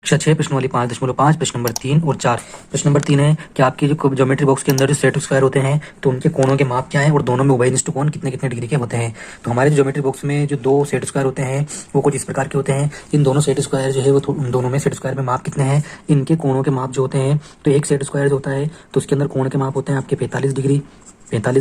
कक्षा 6 प्रश्न वाली 5.5 प्रश्न नंबर 3 और 4। प्रश्न नंबर 3 है कि आपकी जो ज्योमेट्री बॉक्स के अंदर जो सेट स्क्वायर होते हैं तो उनके कोणों के माप क्या है और दोनों में उभयनिष्ठ कोण कितने कितने डिग्री के होते हैं। तो हमारे जो ज्योमेट्री बॉक्स में जो दो सेट स्क्वायर होते हैं वो कुछ इस प्रकार के होते हैं। इन दोनों सेट स्क्वायर जो है वो उन दोनों में सेट स्क्वायर में माप कितने हैं, इनके कोणों के माप जो होते हैं। तो एक सेट स्क्वायर जो होता है तो उसके अंदर कोण के माप होते हैं आपके 45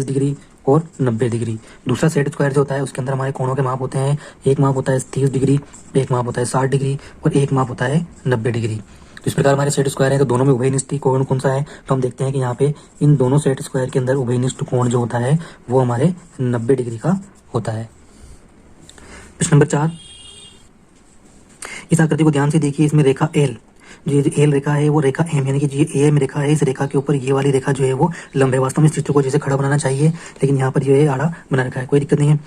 डिग्री और 90 डिग्री। दूसरा सेट स्क्वायर जो होता है उसके अंदर हमारे कोणों के माप होते हैं, एक माप होता है 30 डिग्री, एक माप होता है 60 डिग्री और एक माप होता है 90 डिग्री। तो इस प्रकार हमारे सेट स्क्वायर है तो दोनों में उभयनिष्ठ कोण कौन सा है, तो हम देखते हैं कि यहाँ पे इन दोनों सेट स्क्वायर के अंदर उभयनिष्ठ कोण जो होता है वो हमारे 90 डिग्री का होता है। प्रश्न नंबर 4, इस आकृति को ध्यान से देखिए। इसमें रेखा एल, जो एल रेखा है वो रेखा एम यानी कि जो ए में रेखा है इस रेखा के ऊपर ये वाली रेखा जो है वो लंब है। वास्तव में इस चित्र को जैसे खड़ा बनाना चाहिए लेकिन यहाँ पर जो है आड़ा बना रखा है, कोई दिक्कत नहीं है।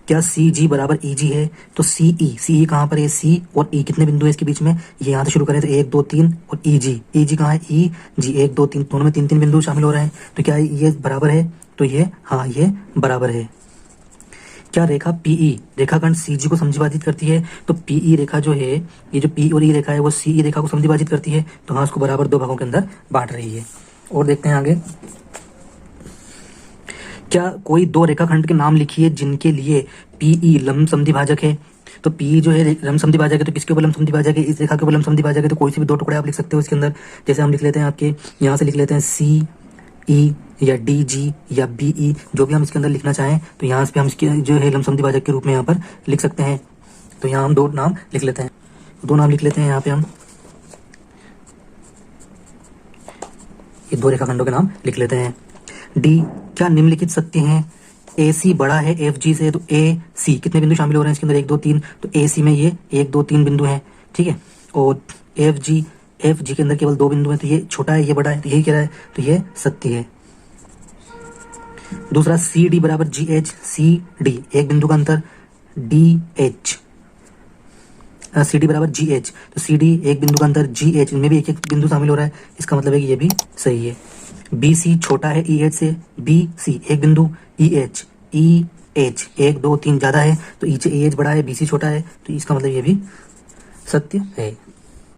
क्या सी जी बराबर ई जी है, तो सी ई कहाँ पर है, सी और ई कितने बिंदु है इसके बीच में, ये यहाँ से शुरू करें तो 1 2 3 और ई जी कहाँ है, ई जी 1 2 3 दोनों में 3 3 बिंदु शामिल हो रहे हैं। तो क्या ये बराबर है, तो ये हाँ ये बराबर है। क्या रेखा पीई रेखाखंड सीजी को समद्विभाजित करती है, तो पीई रेखा जो है ये जो पी और ई रेखा है वो सी रेखा को समद्विभाजित करती है, तो हाँ उसको बराबर दो भागों के अंदर बांट रही है। और देखते हैं आगे, क्या कोई दो रेखाखंड के नाम लिखिए जिनके लिए पीई लंब समद्विभाजक है। तो पी जो है लंब समद्विभाजक है तो किसके ऊपर लंब समद्विभाजक है, इस रेखा के ऊपर लंब समद्विभाजक है। तो कोई से भी दो टुकड़े आप लिख सकते हो इसके अंदर। जैसे हम लिख लेते हैं आपके यहाँ से लिख लेते हैं सी ई या डी जी या बी ई, जो भी हम इसके अंदर लिखना चाहें तो यहाँ पे हम इसके जो है लंब समद्विभाजक के रूप में यहाँ पर लिख सकते हैं। तो यहाँ हम दो नाम लिख लेते हैं, दो नाम लिख लेते हैं यहाँ पे हम, ये दो रेखाखंडों के नाम लिख लेते हैं। डी, क्या निम्नलिखित सत्य हैं, ए सी बड़ा है एफ जी से, तो ए सी कितने बिंदु शामिल हो रहे हैं इसके अंदर 1 2 3, तो ए सी में ये 1 2 3 बिंदु हैं, ठीक है। और एफ जी के अंदर केवल 2 बिंदु हैं, तो ये छोटा है ये बड़ा है, तो यही कह रहा है, तो ये सत्य है। दूसरा सी डी बराबर जी एच, सी डी एक बिंदु का अंतर, डी एच सी डी बराबर जी एच, तो सी डी एक बिंदु का अंतर, जी एच इनमें भी एक एक बिंदु शामिल हो रहा है, इसका मतलब है कि ये भी सही है। बी सी छोटा है ई एच से, बी सी एक बिंदु, ई एच 1 2 3 ज्यादा है, तो ई एच बड़ा है बी सी छोटा है, तो इसका मतलब ये भी सत्य है।